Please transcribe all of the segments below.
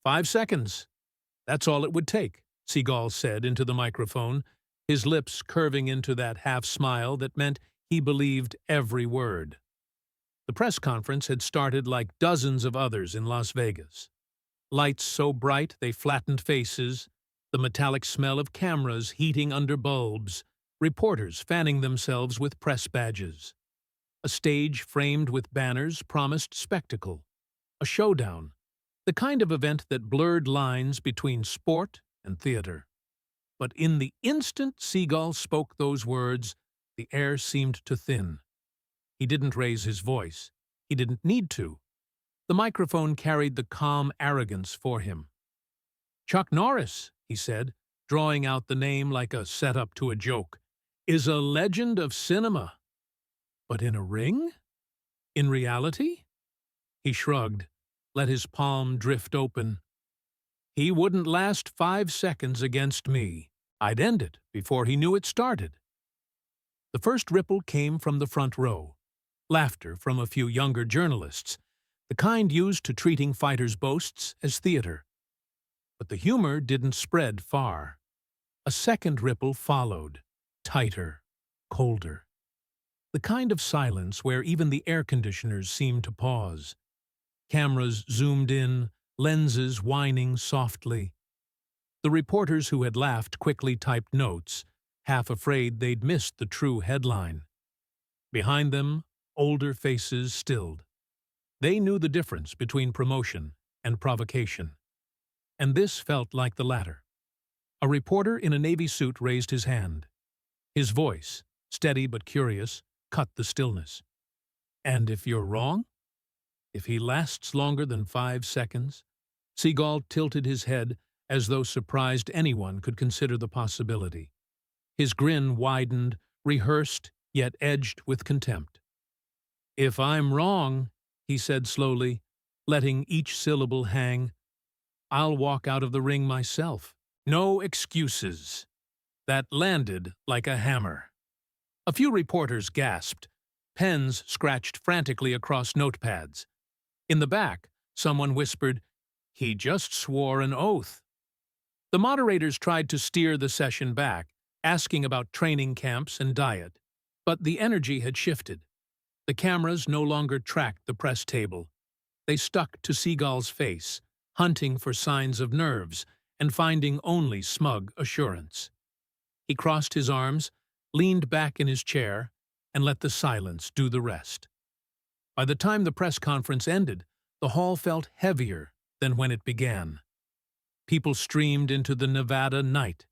5 seconds. That's all it would take, Seagal said into the microphone, his lips curving into that half-smile that meant he believed every word. The press conference had started like dozens of others in Las Vegas. Lights so bright they flattened faces, the metallic smell of cameras heating under bulbs, reporters fanning themselves with press badges. A stage framed with banners promised spectacle, a showdown, the kind of event that blurred lines between sport and theater. But in the instant Seagal spoke those words, the air seemed to thin. He didn't raise his voice. He didn't need to. The microphone carried the calm arrogance for him. Chuck Norris, he said, drawing out the name like a setup to a joke, is a legend of cinema. But in a ring? In reality? He shrugged, let his palm drift open. He wouldn't last 5 seconds against me. I'd end it before he knew it started. The first ripple came from the front row. Laughter from a few younger journalists, the kind used to treating fighters' boasts as theater. But the humor didn't spread far. A second ripple followed, tighter, colder. The kind of silence where even the air conditioners seemed to pause. Cameras zoomed in, lenses whining softly. The reporters who had laughed quickly typed notes, half afraid they'd missed the true headline. Behind them, older faces stilled. They knew the difference between promotion and provocation. And this felt like the latter. A reporter in a navy suit raised his hand. His voice, steady but curious, cut the stillness. And if you're wrong? If he lasts longer than 5 seconds? Seagal tilted his head as though surprised anyone could consider the possibility. His grin widened, rehearsed, yet edged with contempt. If I'm wrong, he said slowly, letting each syllable hang, I'll walk out of the ring myself. No excuses. That landed like a hammer. A few reporters gasped. Pens scratched frantically across notepads. In the back, someone whispered, "He just swore an oath." The moderators tried to steer the session back, asking about training camps and diet. But the energy had shifted. The cameras no longer tracked the press table. They stuck to Seagal's face, hunting for signs of nerves and finding only smug assurance. He crossed his arms, leaned back in his chair, and let the silence do the rest. By the time the press conference ended, the hall felt heavier than when it began. People streamed into the Nevada night,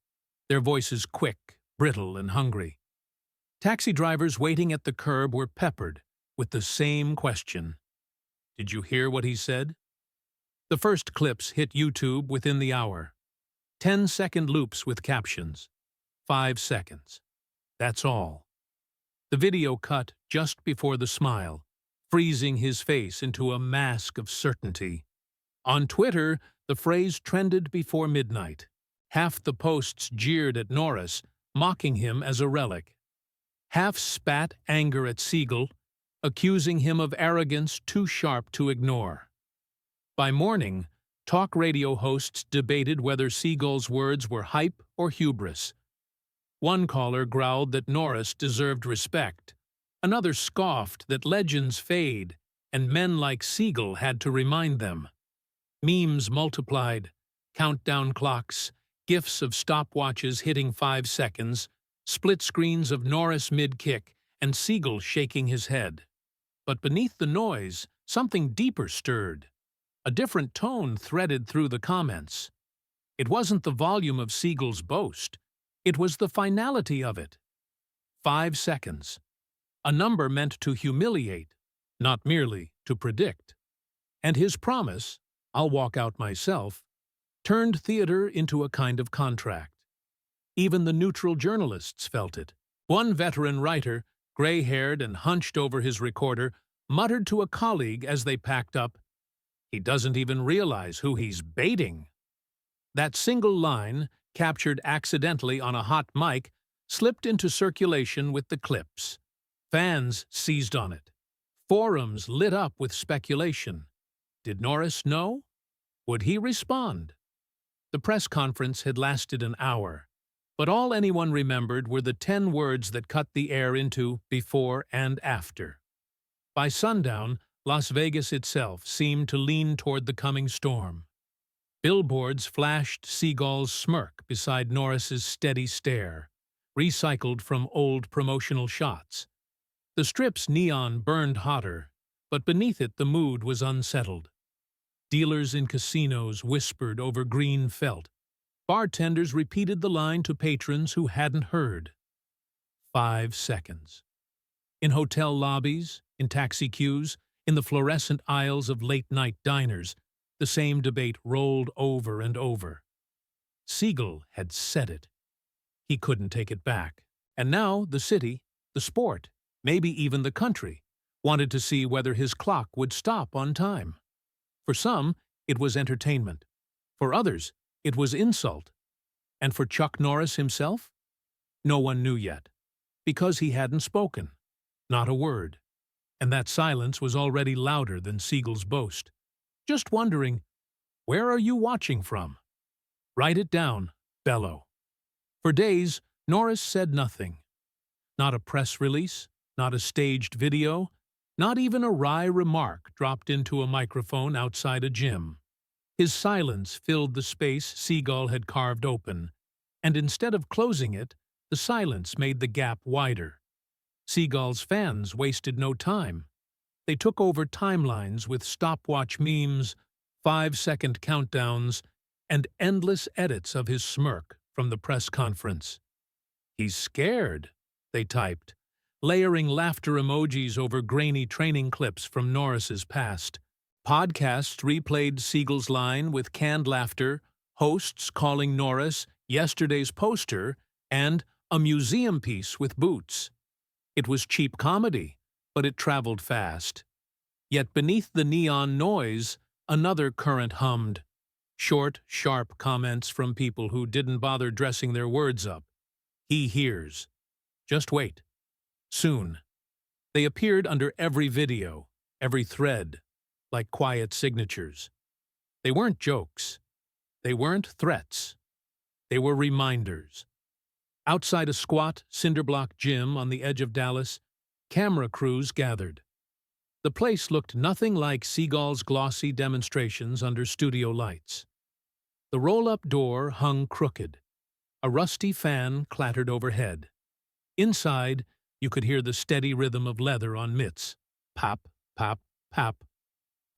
their voices quick, brittle, and hungry. Taxi drivers waiting at the curb were peppered with the same question. Did you hear what he said? The first clips hit YouTube within the hour. 10-second loops with captions. 5 seconds. That's all. The video cut just before the smile, freezing his face into a mask of certainty. On Twitter, the phrase trended before midnight. Half the posts jeered at Norris, mocking him as a relic. Half spat anger at Seagal, accusing him of arrogance too sharp to ignore. By morning, talk radio hosts debated whether Seagal's words were hype or hubris. One caller growled that Norris deserved respect. Another scoffed that legends fade, and men like Seagal had to remind them. Memes multiplied, countdown clocks, gifs of stopwatches hitting 5 seconds, split screens of Norris mid-kick, and Seagal shaking his head. But beneath the noise, something deeper stirred. A different tone threaded through the comments. It wasn't the volume of Seagal's boast. It was the finality of it. 5 seconds. A number meant to humiliate, not merely to predict. And his promise, I'll walk out myself, turned theater into a kind of contract. Even the neutral journalists felt it. One veteran writer, gray-haired and hunched over his recorder, muttered to a colleague as they packed up, "He doesn't even realize who he's baiting." That single line, captured accidentally on a hot mic, slipped into circulation with the clips. Fans seized on it. Forums lit up with speculation. Did Norris know? Would he respond? The press conference had lasted an hour, but all anyone remembered were the 10 words that cut the air into before and after. By sundown, Las Vegas itself seemed to lean toward the coming storm. Billboards flashed Seagal's smirk beside Norris's steady stare, recycled from old promotional shots. The Strip's neon burned hotter, but beneath it the mood was unsettled. Dealers in casinos whispered over green felt. Bartenders repeated the line to patrons who hadn't heard. 5 seconds. In hotel lobbies, in taxi queues, in the fluorescent aisles of late-night diners, the same debate rolled over and over. Seagal had said it. He couldn't take it back. And now the city, the sport, maybe even the country, wanted to see whether his clock would stop on time. For some, it was entertainment. For others, it was insult. And for Chuck Norris himself? No one knew yet, because he hadn't spoken. Not a word. And that silence was already louder than Seagal's boast. Just wondering, where are you watching from? Write it down, bellow. For days, Norris said nothing. Not a press release, not a staged video, not even a wry remark dropped into a microphone outside a gym. His silence filled the space Seagal had carved open, and instead of closing it, the silence made the gap wider. Seagal's fans wasted no time. They took over timelines with stopwatch memes, 5-second countdowns, and endless edits of his smirk from the press conference. "He's scared," they typed, layering laughter emojis over grainy training clips from Norris's past. Podcasts replayed Seagal's line with canned laughter, hosts calling Norris yesterday's poster and a museum piece with boots. It was cheap comedy, but it traveled fast. Yet beneath the neon noise, another current hummed. Short, sharp comments from people who didn't bother dressing their words up. He hears. Just wait. Soon. They appeared under every video, every thread, like quiet signatures. They weren't jokes. They weren't threats. They were reminders. Outside a squat, cinderblock gym on the edge of Dallas, camera crews gathered. The place looked nothing like Seagal's glossy demonstrations under studio lights. The roll-up door hung crooked. A rusty fan clattered overhead. Inside, you could hear the steady rhythm of leather on mitts. Pop, pop, pop.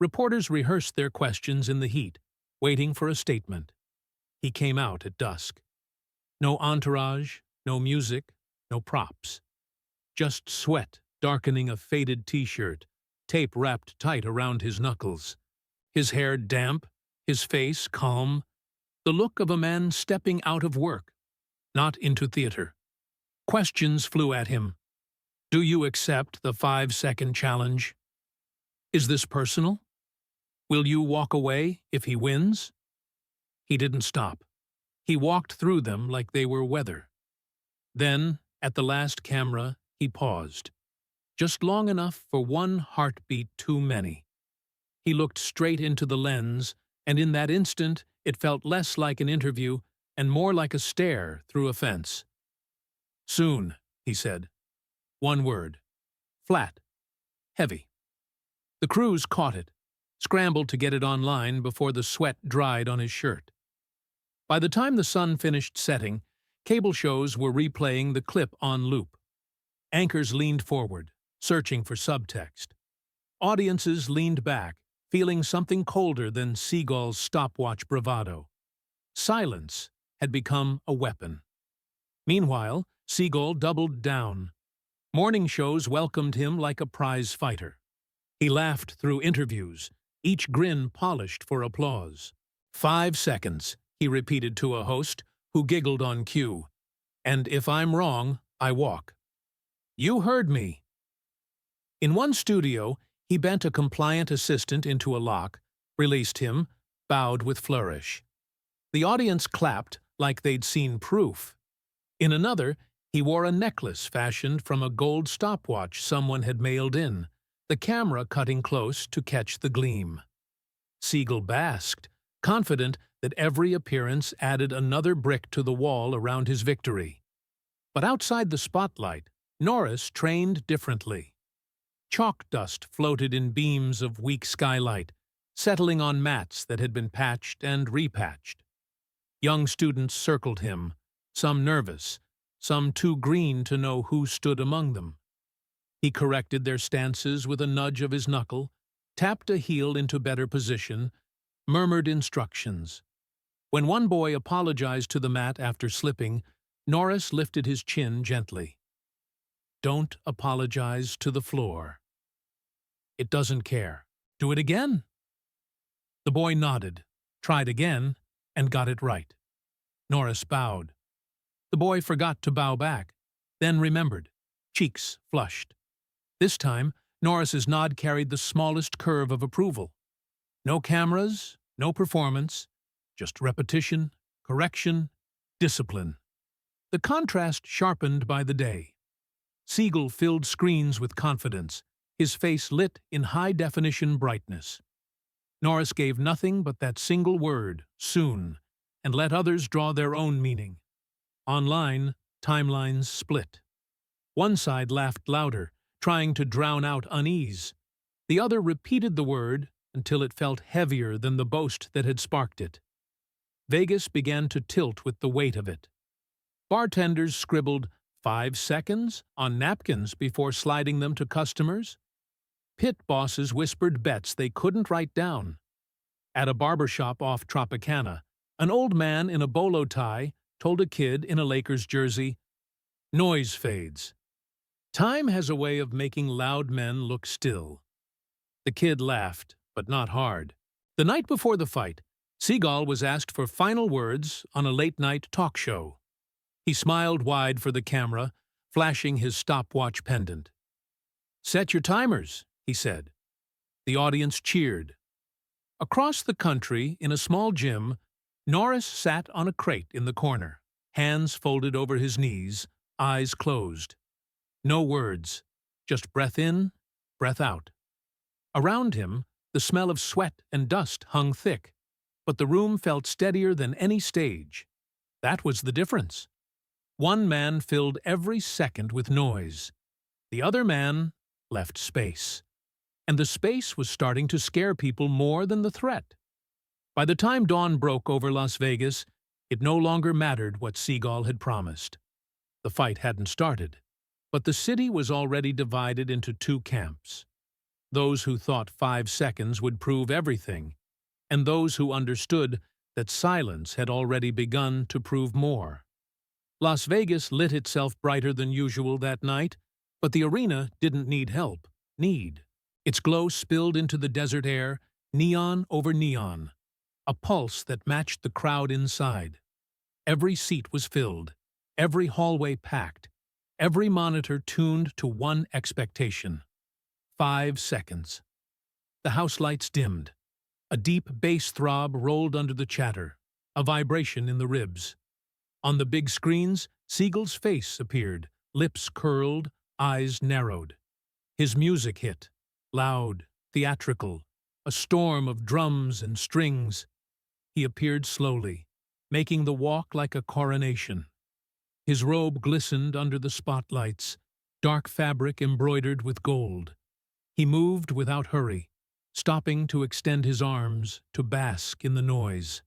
Reporters rehearsed their questions in the heat, waiting for a statement. He came out at dusk. No entourage, no music, no props. Just sweat darkening a faded t-shirt, tape wrapped tight around his knuckles. His hair damp, his face calm. The look of a man stepping out of work, not into theater. Questions flew at him. Do you accept the 5-second challenge? Is this personal? Will you walk away if he wins? He didn't stop. He walked through them like they were weather. Then, at the last camera, he paused. Just long enough for one heartbeat too many. He looked straight into the lens, and in that instant, it felt less like an interview and more like a stare through a fence. Soon, he said. One word. Flat. Heavy. The crews caught it, scrambled to get it online before the sweat dried on his shirt. By the time the sun finished setting, cable shows were replaying the clip on loop. Anchors leaned forward, searching for subtext. Audiences leaned back, feeling something colder than Seagal's stopwatch bravado. Silence had become a weapon. Meanwhile, Seagal doubled down. Morning shows welcomed him like a prize fighter. He laughed through interviews, each grin polished for applause. 5 seconds, he repeated to a host, who giggled on cue. And if I'm wrong, I walk. You heard me. In one studio, he bent a compliant assistant into a lock, released him, bowed with flourish. The audience clapped like they'd seen proof. In another, he wore a necklace fashioned from a gold stopwatch someone had mailed in, the camera cutting close to catch the gleam. Seagal basked, confident that every appearance added another brick to the wall around his victory. But outside the spotlight, Norris trained differently. Chalk dust floated in beams of weak skylight, settling on mats that had been patched and repatched. Young students circled him, some nervous, some too green to know who stood among them. He corrected their stances with a nudge of his knuckle, tapped a heel into better position, murmured instructions. When one boy apologized to the mat after slipping, Norris lifted his chin gently. "Don't apologize to the floor. It doesn't care. Do it again." The boy nodded, tried again, and got it right. Norris bowed. The boy forgot to bow back, then remembered, cheeks flushed. This time, Norris's nod carried the smallest curve of approval. No cameras, no performance, just repetition, correction, discipline. The contrast sharpened by the day. Seagal filled screens with confidence, his face lit in high-definition brightness. Norris gave nothing but that single word, soon, and let others draw their own meaning. Online, timelines split. One side laughed louder, trying to drown out unease. The other repeated the word until it felt heavier than the boast that had sparked it. Vegas began to tilt with the weight of it. Bartenders scribbled 5 seconds on napkins before sliding them to customers. Pit bosses whispered bets they couldn't write down. At a barbershop off Tropicana, an old man in a bolo tie told a kid in a Lakers jersey, "Noise fades. Time has a way of making loud men look still." The kid laughed, but not hard. The night before the fight, Seagal was asked for final words on a late-night talk show. He smiled wide for the camera, flashing his stopwatch pendant. "Set your timers," he said. The audience cheered. Across the country, in a small gym, Norris sat on a crate in the corner, hands folded over his knees, eyes closed. No words, just breath in, breath out. Around him, the smell of sweat and dust hung thick, but the room felt steadier than any stage. That was the difference. One man filled every second with noise. The other man left space. And the space was starting to scare people more than the threat. By the time dawn broke over Las Vegas, it no longer mattered what Seagal had promised. The fight hadn't started, but the city was already divided into 2 camps. Those who thought 5 seconds would prove everything, and those who understood that silence had already begun to prove more. Las Vegas lit itself brighter than usual that night, but the arena didn't need help, Its glow spilled into the desert air, neon over neon, a pulse that matched the crowd inside. Every seat was filled, every hallway packed, every monitor tuned to one expectation. 5 seconds. The house lights dimmed. A deep bass throb rolled under the chatter, a vibration in the ribs. On the big screens, Seagal's face appeared, lips curled, eyes narrowed. His music hit, loud, theatrical, a storm of drums and strings. He appeared slowly, making the walk like a coronation. His robe glistened under the spotlights, dark fabric embroidered with gold. He moved without hurry, stopping to extend his arms, to bask in the noise.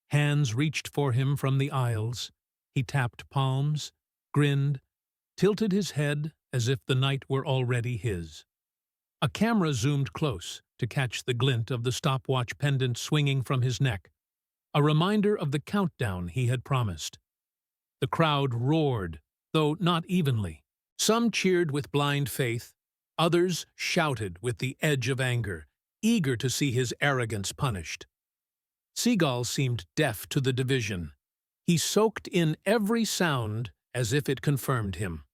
Hands reached for him from the aisles. He tapped palms, grinned, tilted his head as if the night were already his. A camera zoomed close to catch the glint of the stopwatch pendant swinging from his neck, a reminder of the countdown he had promised. The crowd roared, though not evenly. Some cheered with blind faith, others shouted with the edge of anger, eager to see his arrogance punished. Seagal seemed deaf to the division. He soaked in every sound as if it confirmed him.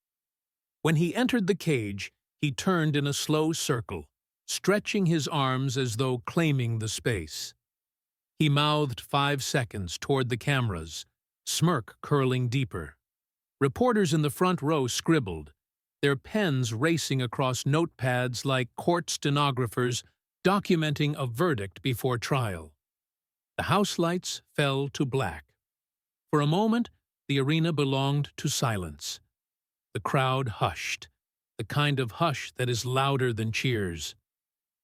When he entered the cage, he turned in a slow circle, stretching his arms as though claiming the space. He mouthed 5 seconds toward the cameras, smirk curling deeper. Reporters in the front row scribbled, their pens racing across notepads like court stenographers documenting a verdict before trial. The house lights fell to black. For a moment, the arena belonged to silence. The crowd hushed, the kind of hush that is louder than cheers.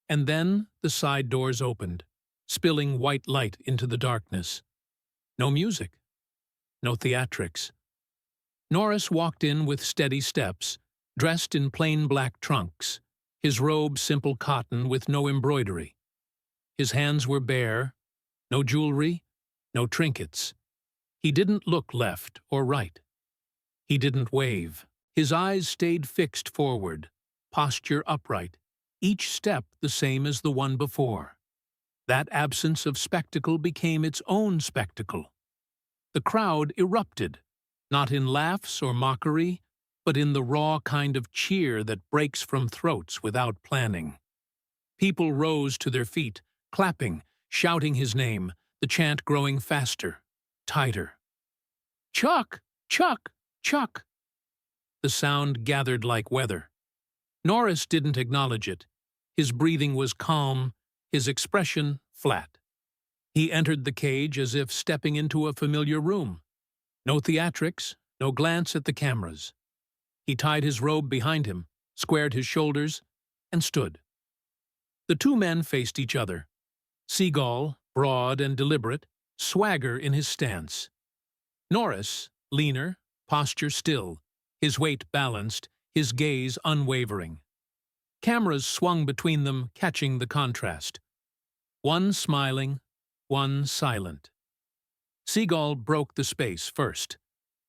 And then the side doors opened, spilling white light into the darkness. No music, no theatrics. Norris walked in with steady steps, dressed in plain black trunks, his robe simple cotton with no embroidery. His hands were bare, no jewelry, no trinkets. He didn't look left or right. He didn't wave. His eyes stayed fixed forward, posture upright, each step the same as the one before. That absence of spectacle became its own spectacle. The crowd erupted, not in laughs or mockery, but in the raw kind of cheer that breaks from throats without planning. People rose to their feet, clapping, shouting his name, the chant growing faster, tighter. "Chuck! Chuck! Chuck!" The sound gathered like weather. Norris didn't acknowledge it. His breathing was calm, his expression flat. He entered the cage as if stepping into a familiar room. No theatrics, no glance at the cameras. He tied his robe behind him, squared his shoulders, and stood. The two men faced each other. Seagal, broad and deliberate, swagger in his stance. Norris, leaner, posture still, his weight balanced, his gaze unwavering. Cameras swung between them, catching the contrast. One smiling, one silent. Seagal broke the space first.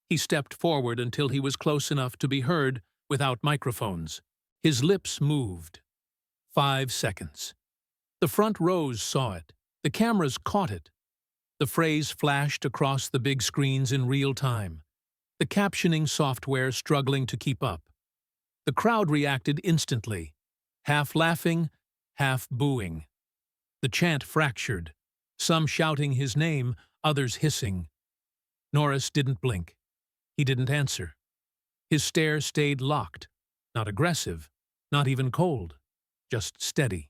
He stepped forward until he was close enough to be heard without microphones. His lips moved. 5 seconds. The front rows saw it. The cameras caught it. The phrase flashed across the big screens in real time, the captioning software struggling to keep up. The crowd reacted instantly, half laughing, half booing. The chant fractured, some shouting his name, others hissing. Norris didn't blink. He didn't answer. His stare stayed locked, not aggressive, not even cold, just steady.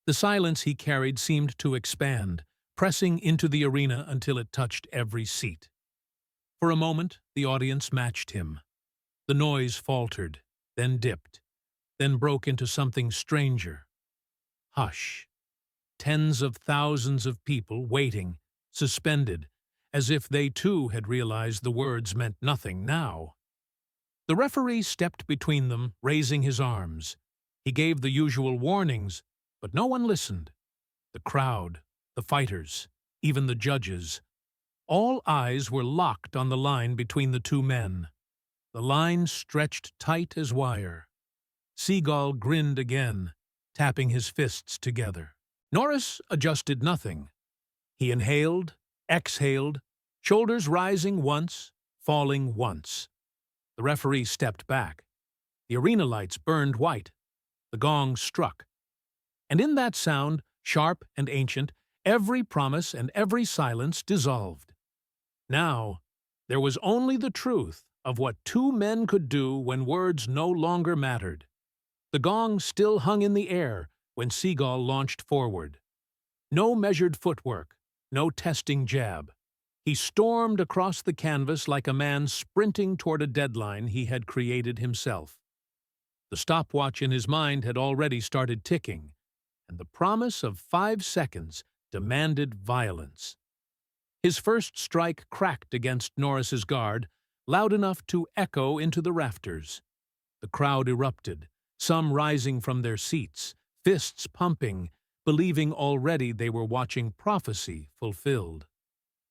The silence he carried seemed to expand, pressing into the arena until it touched every seat. For a moment, the audience matched him. The noise faltered, then dipped, then broke into something stranger. Hush. Tens of thousands of people waiting, suspended, as if they too had realized the words meant nothing now. The referee stepped between them, raising his arms. He gave the usual warnings, but no one listened. The crowd, the fighters, even the judges. All eyes were locked on the line between the two men. The line stretched tight as wire. Seagal grinned again, tapping his fists together. Norris adjusted nothing. He inhaled, exhaled, shoulders rising once, falling once. The referee stepped back. The arena lights burned white. The gong struck. And in that sound, sharp and ancient, every promise and every silence dissolved. Now, there was only the truth of what two men could do when words no longer mattered. The gong still hung in the air when Seagal launched forward. No measured footwork, no testing jab. He stormed across the canvas like a man sprinting toward a deadline he had created himself. The stopwatch in his mind had already started ticking, and the promise of 5 seconds demanded violence. His first strike cracked against Norris's guard, loud enough to echo into the rafters. The crowd erupted, some rising from their seats, fists pumping, believing already they were watching prophecy fulfilled.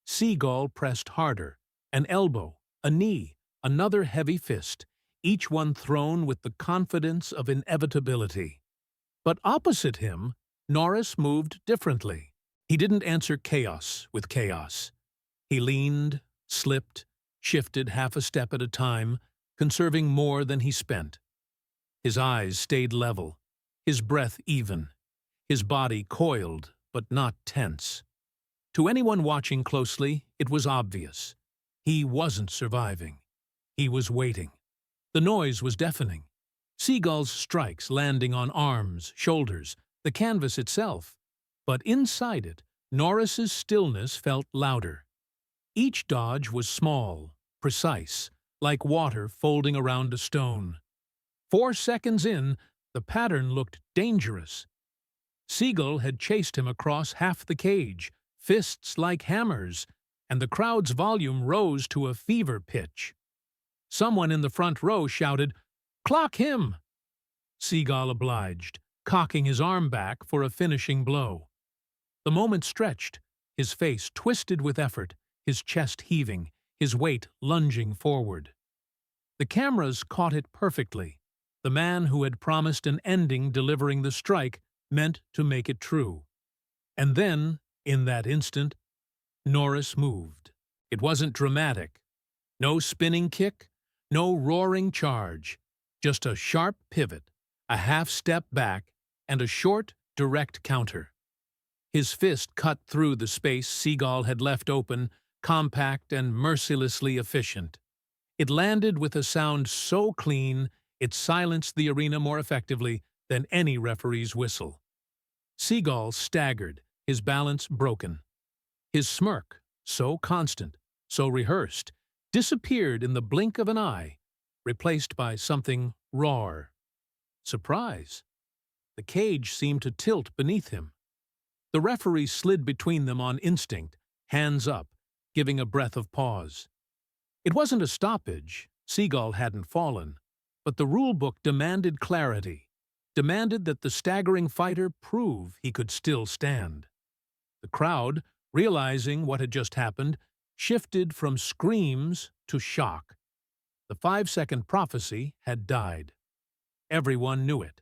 Seagal pressed harder, an elbow, a knee, another heavy fist, each one thrown with the confidence of inevitability. But opposite him, Norris moved differently. He didn't answer chaos with chaos. He leaned, slipped, shifted half a step at a time, conserving more than he spent. His eyes stayed level, his breath even, his body coiled but not tense. To anyone watching closely, it was obvious. He wasn't surviving. He was waiting. The noise was deafening. Seagal's strikes landing on arms, shoulders, the canvas itself. But inside it, Norris's stillness felt louder. Each dodge was small, precise, like water folding around a stone. 4 seconds in, the pattern looked dangerous. Seagal had chased him across half the cage, fists like hammers, and the crowd's volume rose to a fever pitch. Someone in the front row shouted, "Clock him!" Seagal obliged, cocking his arm back for a finishing blow. The moment stretched, his face twisted with effort, his chest heaving, his weight lunging forward. The cameras caught it perfectly. The man who had promised an ending delivering the strike meant to make it true. And then, in that instant, Norris moved. It wasn't dramatic. No spinning kick, no roaring charge. Just a sharp pivot, a half-step back, and a short, direct counter. His fist cut through the space Seagal had left open, compact and mercilessly efficient. It landed with a sound so clean, it silenced the arena more effectively than any referee's whistle. Seagal staggered, his balance broken. His smirk, so constant, so rehearsed, disappeared in the blink of an eye, replaced by something raw. Surprise. The cage seemed to tilt beneath him. The referee slid between them on instinct, hands up, giving a breath of pause. It wasn't a stoppage. Seagal hadn't fallen. But the rulebook demanded clarity, demanded that the staggering fighter prove he could still stand. The crowd, realizing what had just happened, shifted from screams to shock. The 5-second prophecy had died. Everyone knew it.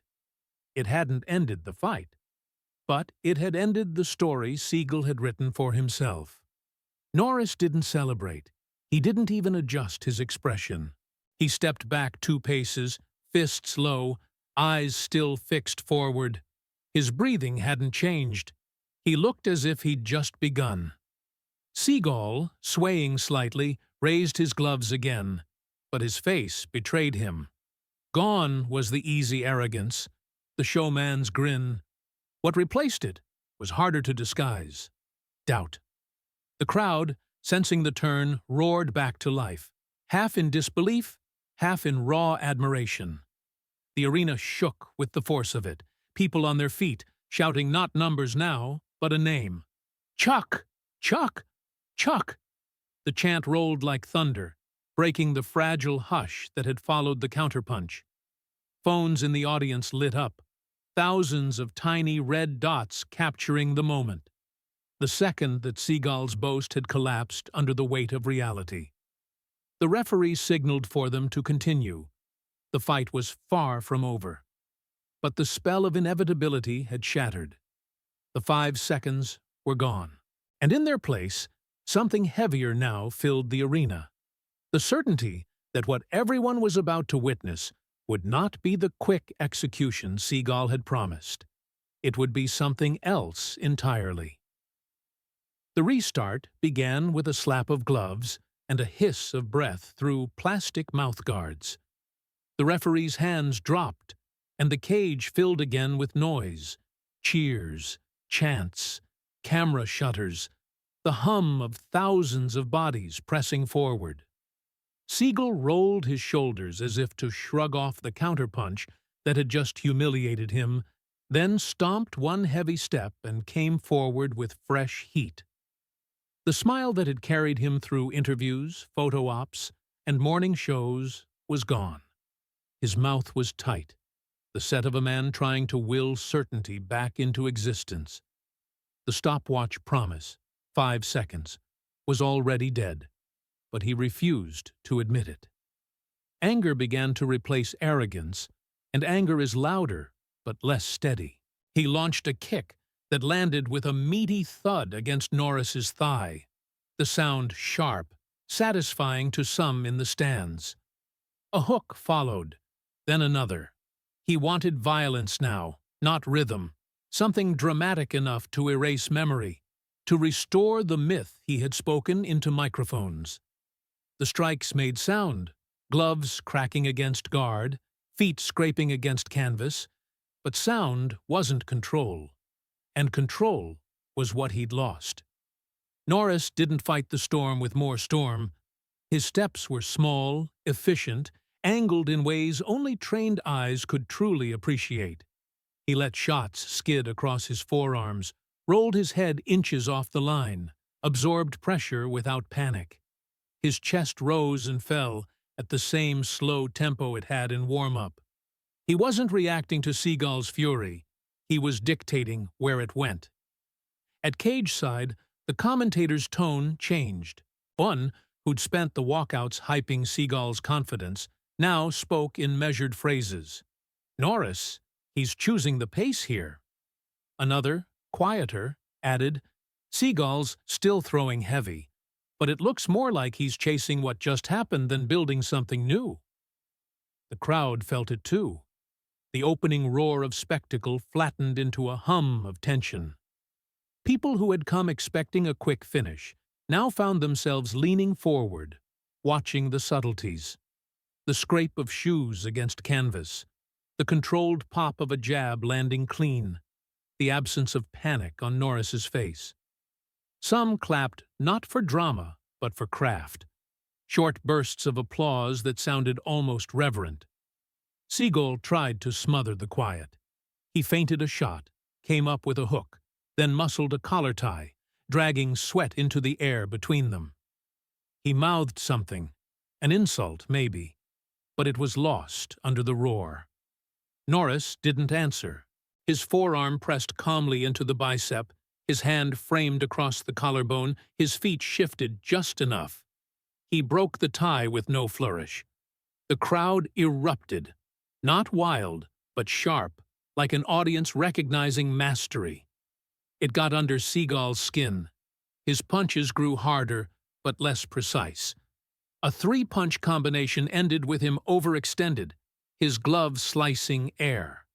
It hadn't ended the fight, but it had ended the story Seagal had written for himself. Norris didn't celebrate. He didn't even adjust his expression. He stepped back 2 paces, fists low, eyes still fixed forward. His breathing hadn't changed. He looked as if he'd just begun. Seagal, swaying slightly, raised his gloves again, but his face betrayed him. Gone was the easy arrogance, the showman's grin. What replaced it was harder to disguise. Doubt. The crowd, sensing the turn, roared back to life, half in disbelief, half in raw admiration. The arena shook with the force of it, people on their feet, shouting not numbers now, but a name. Chuck! Chuck! Chuck! The chant rolled like thunder, breaking the fragile hush that had followed the counterpunch. Phones in the audience lit up, thousands of tiny red dots capturing the moment. The second that Seagal's boast had collapsed under the weight of reality. The referee signaled for them to continue. The fight was far from over. But the spell of inevitability had shattered. The 5 seconds were gone. And in their place, something heavier now filled the arena. The certainty that what everyone was about to witness would not be the quick execution Seagal had promised. It would be something else entirely. The restart began with a slap of gloves and a hiss of breath through plastic mouthguards. The referee's hands dropped, and the cage filled again with noise, cheers, chants, camera shutters, the hum of thousands of bodies pressing forward. Seagal rolled his shoulders as if to shrug off the counterpunch that had just humiliated him, then stomped one heavy step and came forward with fresh heat. The smile that had carried him through interviews, photo ops, and morning shows was gone. His mouth was tight, the set of a man trying to will certainty back into existence. The stopwatch promise, 5 seconds, was already dead, but he refused to admit it. Anger began to replace arrogance, and anger is louder but less steady. He launched a kick that landed with a meaty thud against Norris's thigh, the sound sharp, satisfying to some in the stands. A hook followed, then another. He wanted violence now, not rhythm, something dramatic enough to erase memory, to restore the myth he had spoken into microphones. The strikes made sound, gloves cracking against guard, feet scraping against canvas, but sound wasn't control, and control was what he'd lost. Norris didn't fight the storm with more storm. His steps were small, efficient, angled in ways only trained eyes could truly appreciate. He let shots skid across his forearms, rolled his head inches off the line, absorbed pressure without panic. His chest rose and fell at the same slow tempo it had in warm-up. He wasn't reacting to Seagal's fury. He was dictating where it went. At cage side, the commentator's tone changed. One, who'd spent the walkouts hyping Seagal's confidence, now spoke in measured phrases. Norris, he's choosing the pace here. Another, quieter, added, Seagal's still throwing heavy, but it looks more like he's chasing what just happened than building something new. The crowd felt it too. The opening roar of spectacle flattened into a hum of tension. People who had come expecting a quick finish now found themselves leaning forward, watching the subtleties. The scrape of shoes against canvas, the controlled pop of a jab landing clean, the absence of panic on Norris's face. Some clapped not for drama, but for craft. Short bursts of applause that sounded almost reverent. Seagal tried to smother the quiet. He feinted a shot, came up with a hook, then muscled a collar tie, dragging sweat into the air between them. He mouthed something, an insult maybe, but it was lost under the roar. Norris didn't answer. His forearm pressed calmly into the bicep, his hand framed across the collarbone, his feet shifted just enough. He broke the tie with no flourish. The crowd erupted, not wild, but sharp, like an audience recognizing mastery. It got under Seagal's skin. His punches grew harder, but less precise. A three-punch combination ended with him overextended, his glove slicing air.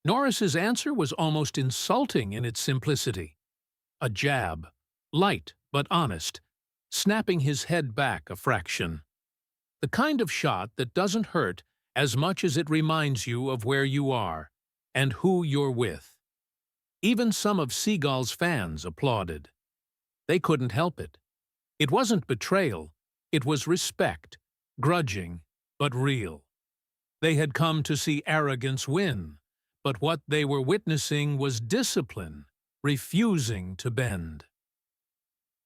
Norris's answer was almost insulting in its simplicity. A jab, light but honest, snapping his head back a fraction. The kind of shot that doesn't hurt as much as it reminds you of where you are and who you're with. Even some of Seagal's fans applauded. They couldn't help it. It wasn't betrayal, it was respect, grudging, but real. They had come to see arrogance win, but what they were witnessing was discipline, refusing to bend.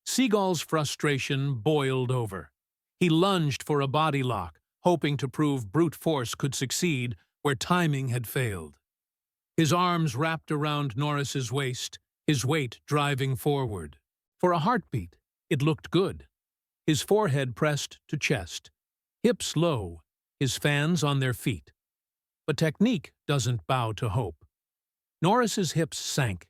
Seagal's frustration boiled over. He lunged for a body lock, hoping to prove brute force could succeed where timing had failed. His arms wrapped around Norris's waist, his weight driving forward. For a heartbeat, it looked good. His forehead pressed to chest, hips low, his fans on their feet. But technique doesn't bow to hope. Norris's hips sank,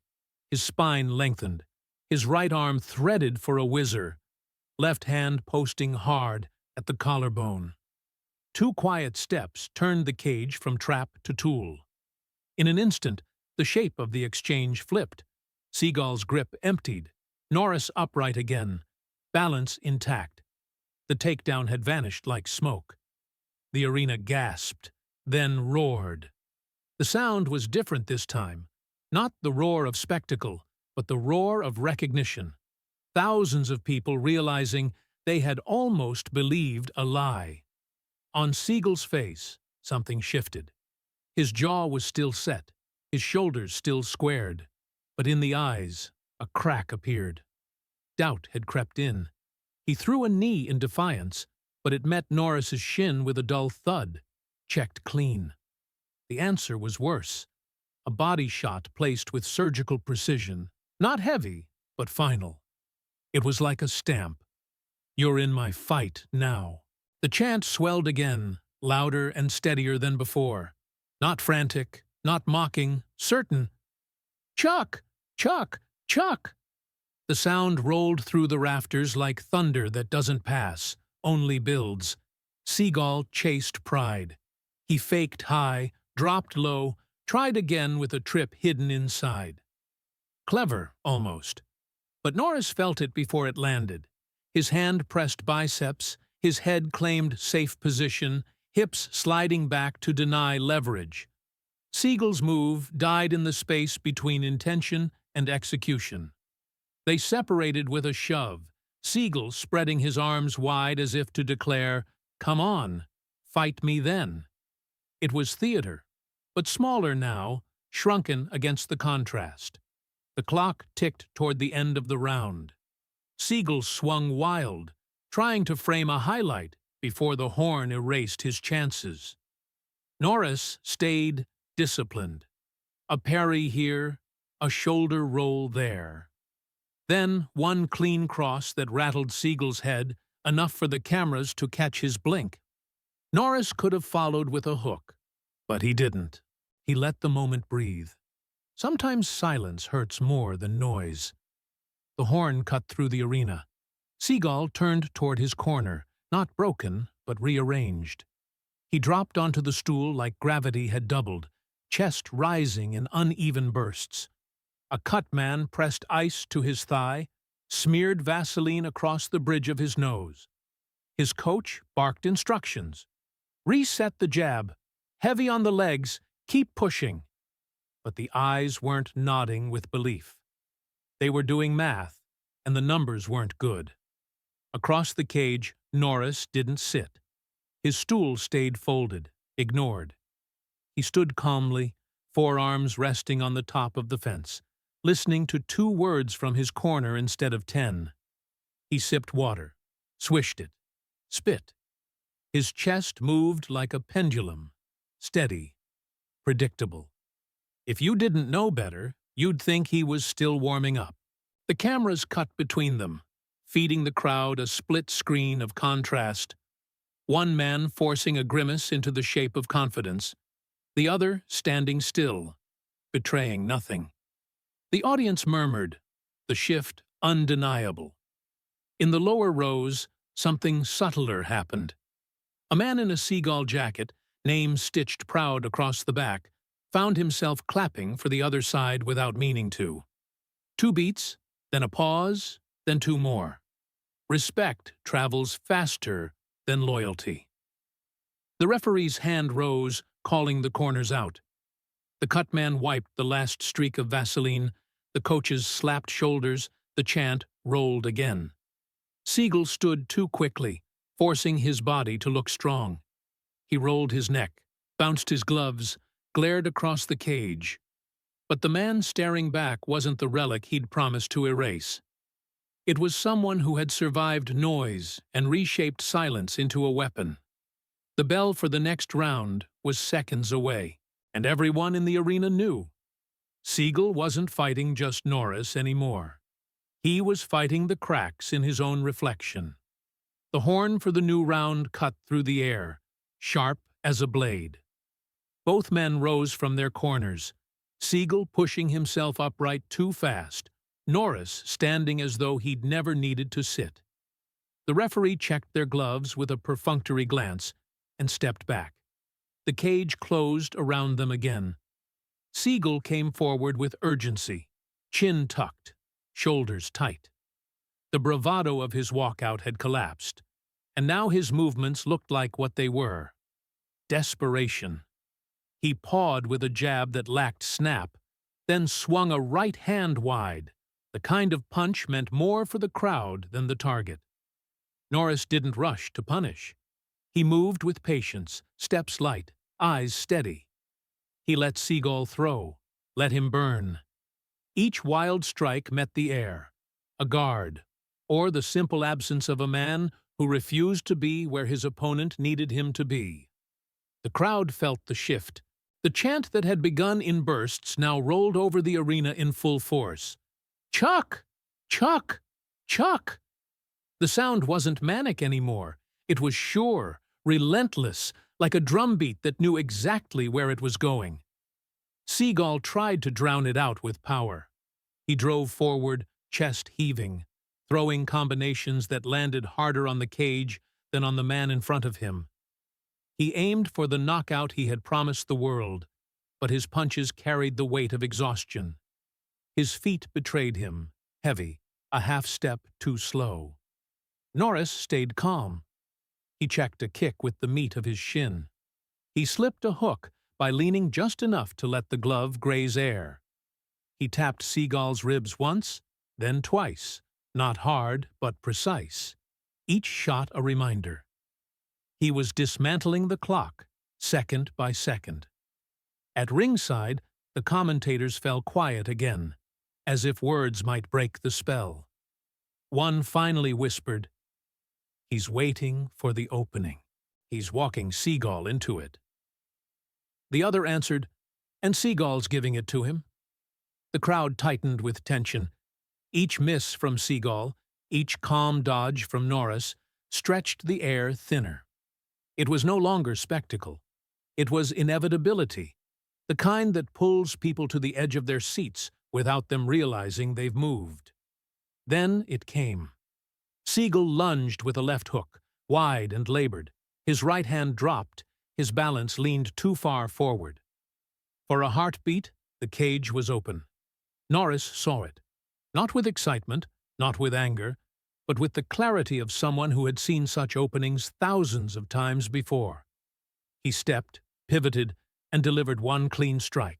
his spine lengthened, his right arm threaded for a whizzer, left hand posting hard at the collarbone. 2 quiet steps turned the cage from trap to tool. In an instant, the shape of the exchange flipped. Seagal's grip emptied, Norris upright again, balance intact. The takedown had vanished like smoke. The arena gasped, then roared. The sound was different this time, not the roar of spectacle, but the roar of recognition. Thousands of people realizing they had almost believed a lie. On Seagal's face, something shifted. His jaw was still set, his shoulders still squared, but in the eyes, a crack appeared. Doubt had crept in. He threw a knee in defiance, but it met Norris's shin with a dull thud, checked clean. The answer was worse. A body shot placed with surgical precision, not heavy, but final. It was like a stamp. "You're in my fight now." The chant swelled again, louder and steadier than before. Not frantic, not mocking, certain. "Chuck! Chuck! Chuck!" The sound rolled through the rafters like thunder that doesn't pass, only builds. Seagal chased pride. He faked high, dropped low, tried again with a trip hidden inside. Clever, almost. But Norris felt it before it landed. His hand pressed biceps, his head claimed safe position, hips sliding back to deny leverage. Seagal's move died in the space between intention and execution. They separated with a shove, Seagal spreading his arms wide as if to declare, "Come on, fight me then." It was theater, but smaller now, shrunken against the contrast. The clock ticked toward the end of the round. Seagal swung wild, trying to frame a highlight before the horn erased his chances. Norris stayed disciplined. A parry here, a shoulder roll there. Then one clean cross that rattled Seagal's head, enough for the cameras to catch his blink. Norris could have followed with a hook, but he didn't. He let the moment breathe. Sometimes silence hurts more than noise. The horn cut through the arena. Seagal turned toward his corner, not broken, but rearranged. He dropped onto the stool like gravity had doubled, chest rising in uneven bursts. A cut man pressed ice to his thigh, smeared Vaseline across the bridge of his nose. His coach barked instructions. Reset the jab. Heavy on the legs. Keep pushing. But the eyes weren't nodding with belief. They were doing math, and the numbers weren't good. Across the cage, Norris didn't sit. His stool stayed folded, ignored. He stood calmly, forearms resting on the top of the fence, listening to 2 words from his corner instead of 10. He sipped water, swished it, spit. His chest moved like a pendulum, steady, predictable. If you didn't know better, you'd think he was still warming up. The cameras cut between them, feeding the crowd a split screen of contrast. One man forcing a grimace into the shape of confidence, the other standing still, betraying nothing. The audience murmured, the shift undeniable. In the lower rows, something subtler happened. A man in a Seagal jacket, name stitched proud across the back, found himself clapping for the other side without meaning to. 2 beats, then a pause, then 2 more. Respect travels faster than loyalty. The referee's hand rose, calling the corners out. The cut man wiped the last streak of Vaseline, the coaches slapped shoulders, the chant rolled again. Seagal stood too quickly, forcing his body to look strong. He rolled his neck, bounced his gloves, glared across the cage. But the man staring back wasn't the relic he'd promised to erase. It was someone who had survived noise and reshaped silence into a weapon. The bell for the next round was seconds away, and everyone in the arena knew. Seagal wasn't fighting just Norris anymore. He was fighting the cracks in his own reflection. The horn for the new round cut through the air, sharp as a blade. Both men rose from their corners, Seagal pushing himself upright too fast, Norris standing as though he'd never needed to sit. The referee checked their gloves with a perfunctory glance and stepped back. The cage closed around them again. Seagal came forward with urgency, chin tucked, shoulders tight. The bravado of his walkout had collapsed, and now his movements looked like what they were: desperation. He pawed with a jab that lacked snap, then swung a right hand wide, the kind of punch meant more for the crowd than the target. Norris didn't rush to punish. He moved with patience, steps light, eyes steady. He let Seagal throw, let him burn. Each wild strike met the air, a guard, or the simple absence of a man who refused to be where his opponent needed him to be. The crowd felt the shift. The chant that had begun in bursts now rolled over the arena in full force. Chuck! Chuck! Chuck! The sound wasn't manic anymore. It was sure, relentless, like a drumbeat that knew exactly where it was going. Seagal tried to drown it out with power. He drove forward, chest heaving, throwing combinations that landed harder on the cage than on the man in front of him. He aimed for the knockout he had promised the world, but his punches carried the weight of exhaustion. His feet betrayed him, heavy, a half step too slow. Norris stayed calm. He checked a kick with the meat of his shin. He slipped a hook by leaning just enough to let the glove graze air. He tapped Seagal's ribs once, then twice, not hard but precise, each shot a reminder. He was dismantling the clock, second by second. At ringside, the commentators fell quiet again, as if words might break the spell. One finally whispered, "He's waiting for the opening. He's walking Seagal into it." The other answered, "And Seagal's giving it to him." The crowd tightened with tension. Each miss from Seagal, each calm dodge from Norris, stretched the air thinner. It was no longer spectacle. It was inevitability, the kind that pulls people to the edge of their seats without them realizing they've moved. Then it came. Seagal lunged with a left hook, wide and labored. His right hand dropped, his balance leaned too far forward. For a heartbeat, the cage was open. Norris saw it. Not with excitement, not with anger, but with the clarity of someone who had seen such openings thousands of times before. He stepped, pivoted, and delivered one clean strike.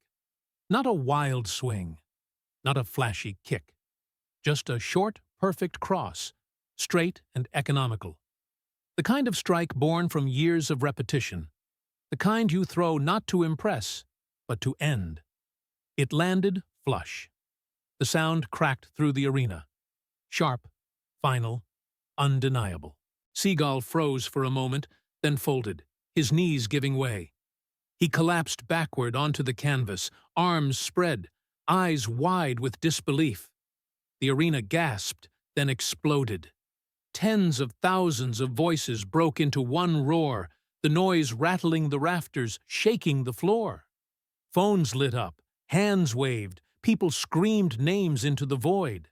Not a wild swing, not a flashy kick. Just a short, perfect cross, straight and economical. The kind of strike born from years of repetition. The kind you throw not to impress, but to end. It landed flush. The sound cracked through the arena. Sharp, final, undeniable. Seagal froze for a moment, then folded, his knees giving way. He collapsed backward onto the canvas, arms spread, eyes wide with disbelief. The arena gasped, then exploded. Tens of thousands of voices broke into one roar, the noise rattling the rafters, shaking the floor. Phones lit up, hands waved, people screamed names into the void.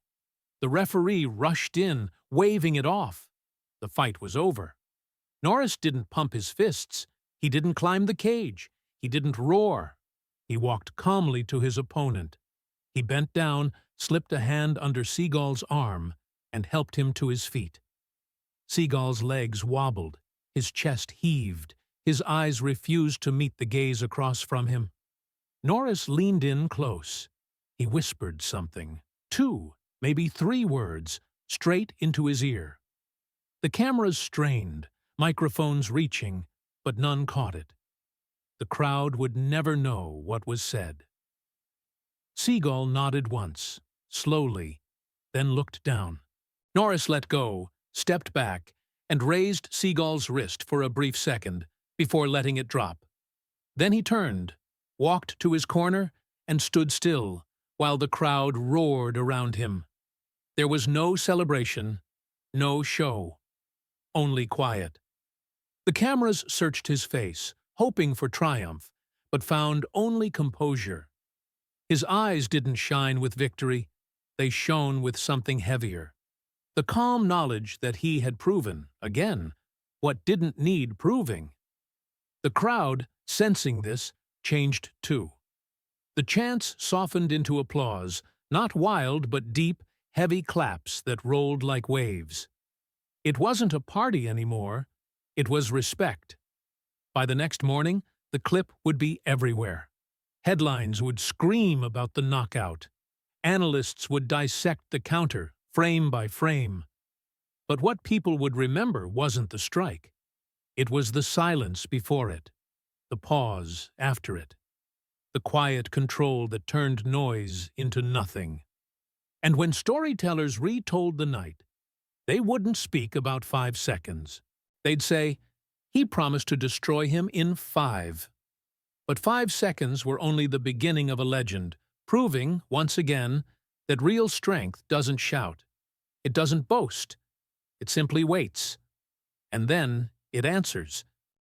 The referee rushed in, waving it off. The fight was over. Norris didn't pump his fists. He didn't climb the cage. He didn't roar. He walked calmly to his opponent. He bent down, slipped a hand under Seagal's arm, and helped him to his feet. Seagal's legs wobbled, his chest heaved, his eyes refused to meet the gaze across from him. Norris leaned in close. He whispered something, 2, maybe 3 words, straight into his ear. The cameras strained, microphones reaching, but none caught it. The crowd would never know what was said. Seagal nodded once, slowly, then looked down. Norris let go, stepped back, and raised Seagal's wrist for a brief second before letting it drop. Then he turned, walked to his corner, and stood still, while the crowd roared around him. There was no celebration, no show, only quiet. The cameras searched his face, hoping for triumph, but found only composure. His eyes didn't shine with victory, they shone with something heavier. The calm knowledge that he had proven, again, what didn't need proving. The crowd, sensing this, changed too. The chants softened into applause, not wild but deep, heavy claps that rolled like waves. It wasn't a party anymore, it was respect. By the next morning, the clip would be everywhere. Headlines would scream about the knockout. Analysts would dissect the counter, frame by frame. But what people would remember wasn't the strike. It was the silence before it, the pause after it, the quiet control that turned noise into nothing. And when storytellers retold the night, they wouldn't speak about 5 seconds. They'd say, "He promised to destroy him in 5. But 5 seconds were only the beginning of a legend, proving, once again, that real strength doesn't shout. It doesn't boast. It simply waits. And then it answers,